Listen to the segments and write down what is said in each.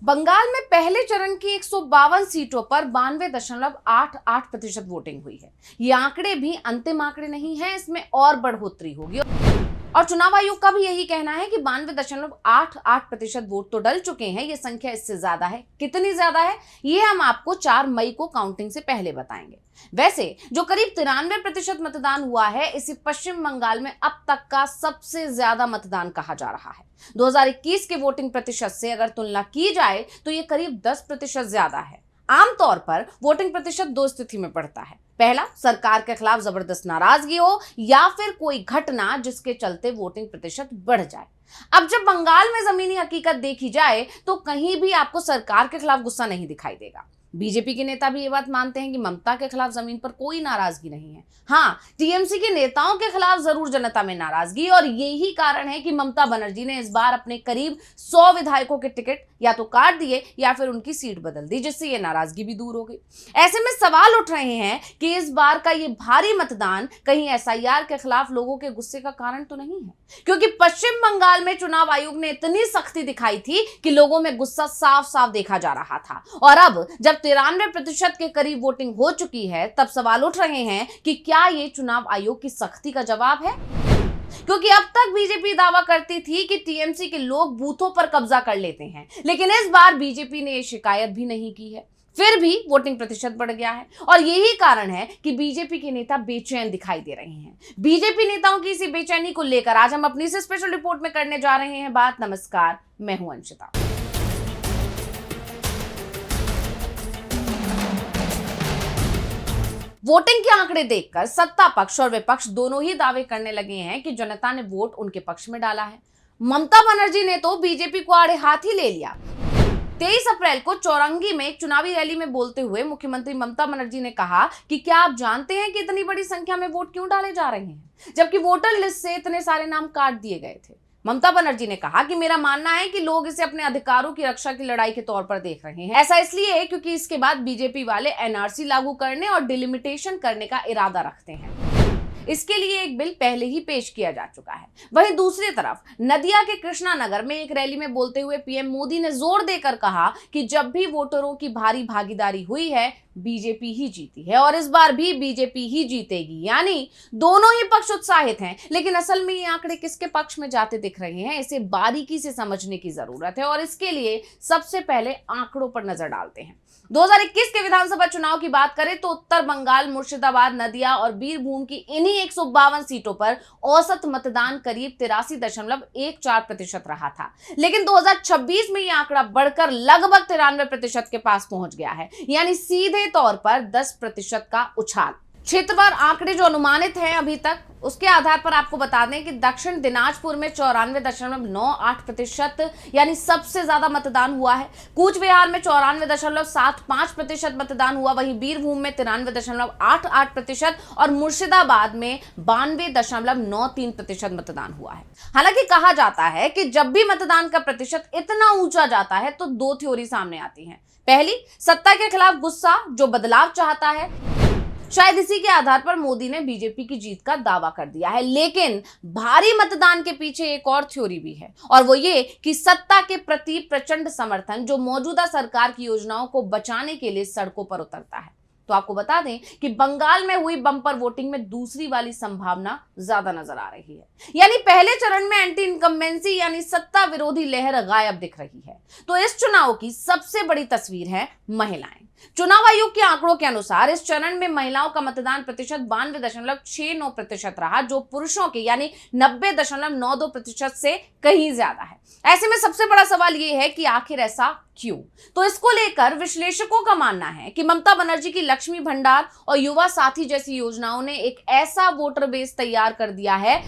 बंगाल में पहले चरण की 152 सीटों पर 92.88% वोटिंग हुई है। ये आंकड़े भी अंतिम आंकड़े नहीं है, इसमें और बढ़ोतरी होगी। और चुनाव आयोग का भी यही कहना है कि 92.88% वोट तो डल चुके हैं। ये संख्या इससे ज्यादा है। कितनी ज्यादा है ये हम आपको 4 मई को काउंटिंग से पहले बताएंगे। वैसे जो करीब 93% मतदान हुआ है, इसे पश्चिम बंगाल में अब तक का सबसे ज्यादा मतदान कहा जा रहा है। 2021 के वोटिंग प्रतिशत से अगर तुलना की जाए तो ये करीब 10% ज्यादा है। आमतौर पर वोटिंग प्रतिशत दो स्थिति में बढ़ता है। पहला, सरकार के खिलाफ जबरदस्त नाराजगी हो या फिर कोई घटना जिसके चलते वोटिंग प्रतिशत बढ़ जाए। अब जब बंगाल में जमीनी हकीकत देखी जाए तो कहीं भी आपको सरकार के खिलाफ गुस्सा नहीं दिखाई देगा। बीजेपी के नेता भी ये बात मानते हैं कि ममता के खिलाफ जमीन पर कोई नाराजगी नहीं है। हाँ, टीएमसी के नेताओं के खिलाफ जरूर जनता में नाराजगी, और यही कारण है कि ममता बनर्जी ने इस बार अपने करीब 100 विधायकों के टिकट या तो काट दिए या फिर उनकी सीट बदल दी, जिससे ये नाराजगी भी दूर हो गई। ऐसे में सवाल उठ रहे हैं कि इस बार का ये भारी मतदान कहीं एसआईआर के खिलाफ लोगों के गुस्से का कारण तो नहीं है, क्योंकि पश्चिम बंगाल में चुनाव आयोग ने इतनी सख्ती दिखाई थी कि लोगों में गुस्सा साफ साफ देखा जा रहा था। और अब जब 93% के करीब वोटिंग हो चुकी है, तब सवाल उठ रहे हैं कि क्या ये चुनाव आयोग की सख्ती का जवाब है? क्योंकि अब तक बीजेपी दावा करती थी कि टीएमसी के लोग बूथों पर कब्जा कर लेते हैं, लेकिन इस बार बीजेपी ने यह शिकायत भी नहीं की है। फिर भी वोटिंग प्रतिशत बढ़ गया है, और यही कारण है कि बीजेपी के नेता बेचैन दिखाई दे रहे हैं। बीजेपी नेताओं की इसी बेचैनी को लेकर आज हम अपनी स्पेशल रिपोर्ट में करने जा रहे हैं बात। नमस्कार, मैं हूं अंशिता। वोटिंग के आंकड़े देखकर सत्ता पक्ष और विपक्ष दोनों ही दावे करने लगे हैं कि जनता ने वोट उनके पक्ष में डाला है। ममता बनर्जी ने तो बीजेपी को आड़े हाथ ही ले लिया। 23 अप्रैल को चौरंगी में एक चुनावी रैली में बोलते हुए मुख्यमंत्री ममता बनर्जी ने कहा कि क्या आप जानते हैं कि इतनी बड़ी संख्या में वोट क्यों डाले जा रहे हैं, जबकि वोटर लिस्ट से इतने सारे नाम काट दिए गए थे। ममता बनर्जी ने कहा कि मेरा मानना है कि लोग इसे अपने अधिकारों की रक्षा की लड़ाई के तौर पर देख रहे हैं। ऐसा इसलिए है क्योंकि इसके बाद बीजेपी वाले एनआरसी लागू करने और डिलिमिटेशन करने का इरादा रखते हैं। इसके लिए एक बिल पहले ही पेश किया जा चुका है। वहीं दूसरी तरफ नदिया के कृष्णा नगर में एक रैली में बोलते हुए पीएम मोदी ने जोर देकर कहा कि जब भी वोटरों की भारी भागीदारी हुई है, बीजेपी ही जीती है और इस बार भी बीजेपी ही जीतेगी। यानी दोनों ही पक्ष उत्साहित हैं, लेकिन असल में ये आंकड़े किसके पक्ष में जाते दिख रहे हैं, इसे बारीकी से समझने की जरूरत है। और इसके लिए सबसे पहले आंकड़ों पर नजर डालते हैं। 2021 के विधानसभा चुनाव की बात करें तो उत्तर बंगाल, मुर्शिदाबाद, नदिया और बीरभूम की इन्हीं 152 सीटों पर औसत मतदान करीब 83.14% रहा था। लेकिन 2026 में यह आंकड़ा बढ़कर लगभग 93% के पास पहुंच गया है, यानी सीधे तौर पर 10% का उछाल। क्षेत्रवार आंकड़े जो अनुमानित हैं अभी तक, उसके आधार पर आपको बता दें कि दक्षिण दिनाजपुर में 94.98% यानी सबसे ज्यादा मतदान हुआ है। कूच बिहार में 94.75% मतदान हुआ। वहीं बीरभूम में 93.88% और मुर्शिदाबाद में 92.93% मतदान हुआ है। हालांकि कहा जाता है कि जब भी मतदान का प्रतिशत इतना ऊंचा जाता है तो दो थ्योरी सामने आती हैं। पहली, सत्ता के खिलाफ गुस्सा जो बदलाव चाहता है। शायद इसी के आधार पर मोदी ने बीजेपी की जीत का दावा कर दिया है। लेकिन भारी मतदान के पीछे एक और थ्योरी भी है, और वो ये कि सत्ता के प्रति प्रचंड समर्थन जो मौजूदा सरकार की योजनाओं को बचाने के लिए सड़कों पर उतरता है। तो आपको बता दें कि बंगाल में हुई बम्पर वोटिंग में दूसरी वाली संभावना ज्यादा नजर आ रही है। यानी पहले चरण में एंटी इनकम्बेंसी यानी सत्ता विरोधी लहर गायब दिख रही है। तो इस चुनाव की सबसे बड़ी तस्वीर है महिलाएं। चुनाव आयोग के आंकड़ों के अनुसार इस चरण में महिलाओं का मतदान प्रतिशत 92.69% रहा, जो पुरुषों के यानी 90.92% से कहीं ज्यादा है। ऐसे में सबसे बड़ा सवाल यह है कि आखिर ऐसा क्यों? तो इसको लेकर विश्लेषकों का मानना है कि ममता बनर्जी की लक्ष्मी भंडार और युवा साथी जैसी योजनाओं ने एक ऐसा वोटर बेस तैयार कर दिया है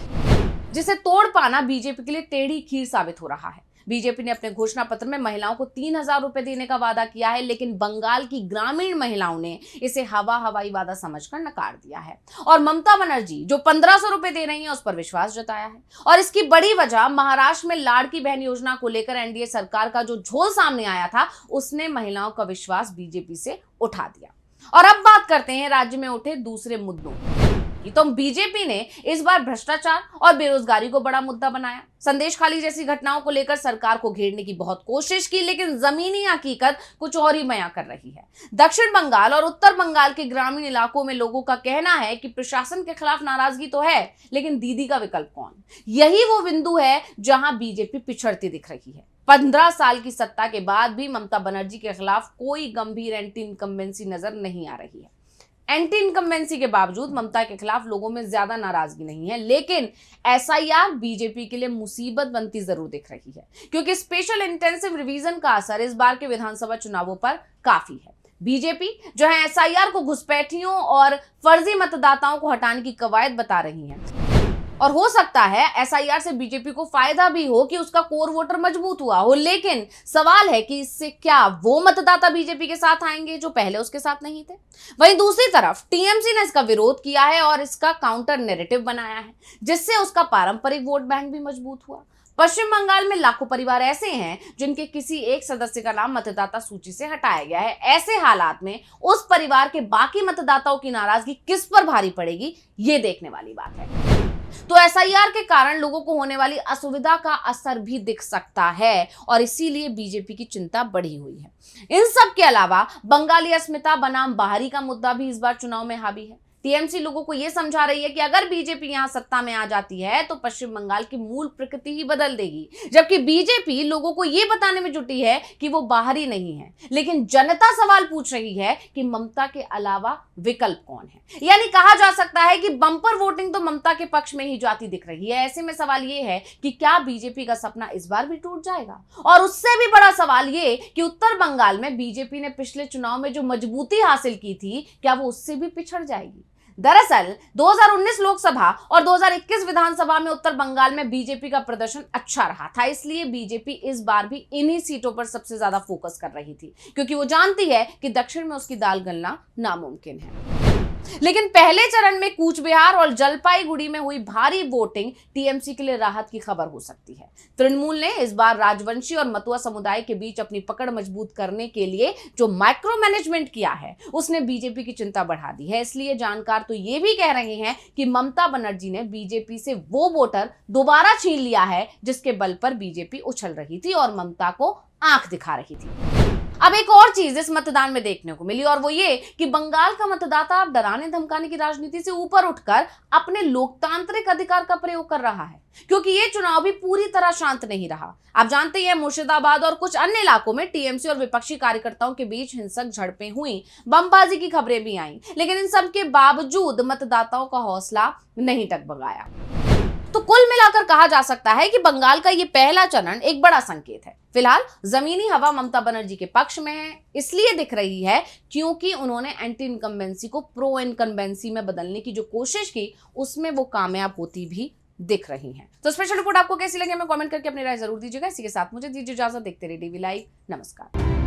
जिसे तोड़ पाना बीजेपी के लिए टेढ़ी खीर साबित हो रहा है। बीजेपी ने अपने घोषणा पत्र में महिलाओं को 3,000 रुपए देने का वादा किया है, लेकिन बंगाल की ग्रामीण महिलाओं ने इसे हवाई वादा समझकर नकार दिया है। और ममता बनर्जी जो 1,500 रुपए दे रही हैं, उस पर विश्वास जताया है। और इसकी बड़ी वजह महाराष्ट्र में लाड़की बहन योजना को लेकर एनडीए सरकार का जो झोल सामने आया था, उसने महिलाओं का विश्वास बीजेपी से उठा दिया। और अब बात करते हैं राज्य में उठे दूसरे मुद्दों। की, तो बीजेपी ने इस बार भ्रष्टाचार और बेरोजगारी को बड़ा मुद्दा बनाया। संदेशखाली जैसी घटनाओं को लेकर सरकार को घेरने की बहुत कोशिश की, लेकिन जमीनी हकीकत कुछ और ही बयां कर रही है। दक्षिण बंगाल और उत्तर बंगाल के ग्रामीण इलाकों में लोगों का कहना है कि प्रशासन के खिलाफ नाराजगी तो है, लेकिन दीदी का विकल्प कौन? यही वो बिंदु है जहां बीजेपी पिछड़ती दिख रही है। 15 साल की सत्ता के बाद भी ममता बनर्जी के खिलाफ कोई गंभीर एंटी इनकम्बेंसी नजर नहीं आ रही है। एंटी इनकम्बेंसी के बावजूद ममता के खिलाफ लोगों में ज्यादा नाराजगी नहीं है, लेकिन एसआईआर बीजेपी के लिए मुसीबत बनती जरूर दिख रही है, क्योंकि स्पेशल इंटेंसिव रिवीजन का असर इस बार के विधानसभा चुनावों पर काफी है। बीजेपी जो है एसआईआर को घुसपैठियों और फर्जी मतदाताओं को हटाने की कवायद बता रही है, और हो सकता है एसआईआर से बीजेपी को फायदा भी हो कि उसका कोर वोटर मजबूत हुआ हो, लेकिन सवाल है कि इससे क्या वो मतदाता बीजेपी के साथ आएंगे जो पहले उसके साथ नहीं थे? वहीं दूसरी तरफ टीएमसी ने इसका विरोध किया है और इसका काउंटर नैरेटिव बनाया है, जिससे उसका पारंपरिक वोट बैंक भी मजबूत हुआ। पश्चिम बंगाल में लाखों परिवार ऐसे हैं जिनके किसी एक सदस्य का नाम मतदाता सूची से हटाया गया है। ऐसे हालात में उस परिवार के बाकी मतदाताओं की नाराजगी किस पर भारी पड़ेगी, ये देखने वाली बात है। तो एसआईआर के कारण लोगों को होने वाली असुविधा का असर भी दिख सकता है, और इसीलिए बीजेपी की चिंता बढ़ी हुई है। इन सब के अलावा बंगाली अस्मिता बनाम बाहरी का मुद्दा भी इस बार चुनाव में हावी है। टीएमसी लोगों को यह समझा रही है कि अगर बीजेपी यहां सत्ता में आ जाती है तो पश्चिम बंगाल की मूल प्रकृति ही बदल देगी, जबकि बीजेपी लोगों को यह बताने में जुटी है कि वो बाहरी नहीं है। लेकिन जनता सवाल पूछ रही है कि ममता के अलावा विकल्प कौन है। यानी कहा जा सकता है कि बंपर वोटिंग तो ममता के पक्ष में ही जाती दिख रही है। ऐसे में सवाल यह है कि क्या बीजेपी का सपना इस बार भी टूट जाएगा? और उससे भी बड़ा सवाल ये कि उत्तर बंगाल में बीजेपी ने पिछले चुनाव में जो मजबूती हासिल की थी, क्या वो उससे भी पिछड़ जाएगी? दरअसल 2019 लोकसभा और 2021 विधानसभा में उत्तर बंगाल में बीजेपी का प्रदर्शन अच्छा रहा था, इसलिए बीजेपी इस बार भी इन्हीं सीटों पर सबसे ज्यादा फोकस कर रही थी, क्योंकि वो जानती है कि दक्षिण में उसकी दाल गलना नामुमकिन है। लेकिन पहले चरण में कूचबिहार और जलपाईगुड़ी में हुई भारी वोटिंग टीएमसी के लिए राहत की खबर हो सकती है। तृणमूल ने इस बार राजवंशी और मतुआ समुदाय के बीच अपनी पकड़ मजबूत करने के लिए जो माइक्रो मैनेजमेंट किया है, उसने बीजेपी की चिंता बढ़ा दी है। इसलिए जानकार तो ये भी कह रहे हैं कि ममता बनर्जी ने बीजेपी से वो वोटर दोबारा छीन लिया है जिसके बल पर बीजेपी उछल रही थी और ममता को आंख दिखा रही थी। अब एक और चीज इस मतदान में देखने को मिली, और वो ये कि बंगाल का मतदाता अब डराने धमकाने की राजनीति से ऊपर उठकर अपने लोकतांत्रिक अधिकार का प्रयोग कर रहा है, क्योंकि ये चुनाव भी पूरी तरह शांत नहीं रहा। आप जानते हैं मुर्शिदाबाद और कुछ अन्य इलाकों में टीएमसी और विपक्षी कार्यकर्ताओं के बीच हिंसक झड़पें हुई, बमबाजी की खबरें भी आईं, लेकिन इन सब के बावजूद मतदाताओं का हौसला नहीं डगमगाया। तो कुल मिलाकर कहा जा सकता है कि बंगाल का ये पहला चरण एक बड़ा संकेत है। फिलहाल जमीनी हवा ममता बनर्जी के पक्ष में है, इसलिए दिख रही है क्योंकि उन्होंने एंटी इनकम्बेंसी को प्रो इनकम्बेंसी में बदलने की जो कोशिश की, उसमें वो कामयाब होती भी दिख रही हैं। तो स्पेशल रिपोर्ट आपको कैसी लगी, हमें कमेंट करके अपनी राय जरूर दीजिएगा। इसी के साथ मुझे दीजिए इजाजत। देखते रहिए DV लाइव। नमस्कार।